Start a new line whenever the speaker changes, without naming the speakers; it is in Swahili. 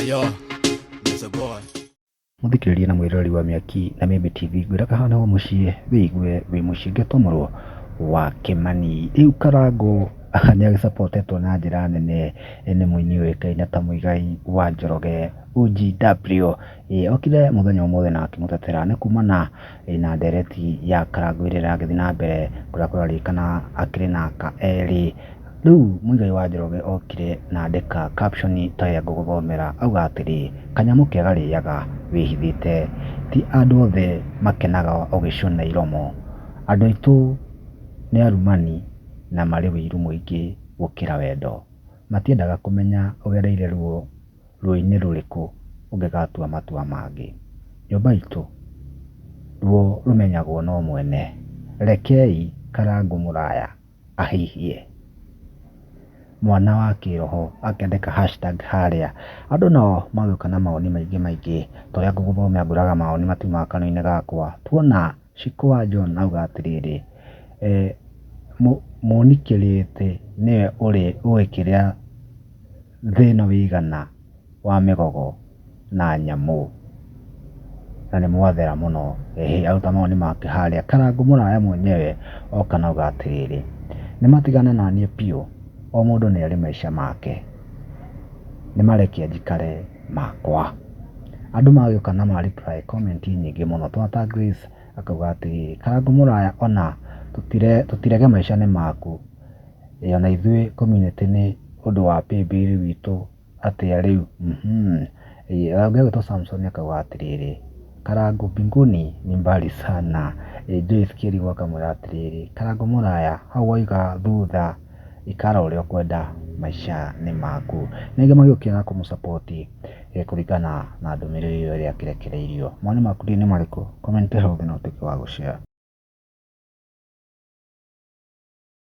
Yo, Mr. Boy.
Muthikiriria na mwirori wa Miaki na Mimi TV ngwira kahana wa mucii wiigue wi mucii ngetomorwo wa Kimani. Riu Karangu ni agisapotetwo na njira nene ni muini uikaine ta Muigai wa Njoroge OGW. Okire muthenya umwe na akimutetera ni kumana na ndereti ya Karangu ira iragithi na mbere kuria kurarikana akiri na aka eri. Riu Muigai wa Njoroge okire na andika caption ta ya nguguthomera auga atiri kanyamu kega riaga wihithite ti andu othe makenaga ugicuna iromo, andu aitu ni arumani na mari wiru muingi gukira wendo, matiendaga kumenya ugereire ruo ruini ruriku ungigatua matua mangi. Nyumba itu ruo rumenyagwo no mwene, rekei Karangu Muraya ahihie. Mwana wa kiroho akendeka hashtag haria andu no magioka na maoni maingi toria nguguthomera nguraga maoni matiuma kanua-ini gakwa. Tuona Shikwa John auga atiriri munikirite niwe uri uikiria thina wigana wa migogo na nyamu na ni mwathera muno. Aruta maoni make haria. Karangu Muraya mwenyewe oka na auga atiriri nimatigane na nie piu, o mundu ni ari maisha make, ni marekia njikare makwa. Andu magioka na ma reply comment nyingi muno. Twata Grace akauga ati Karangu Muraya ona tutirege maisha ni maku, ona ithui community ni undu wa paybill witu atia riu. Agwetwo Samson akauga atiriri Karangu mbinguni ni mbali sana. Joyce Kirigo akamwira atiriri Karangu Muraya hau waiga thutha ikara uria ukwenda, maisha ni maku. Ningi magiokia na kumusupport kuringana na ndumiriri iria akirekereirio. Moni maku ni mariku? Comment hau thina utuike wa gushare.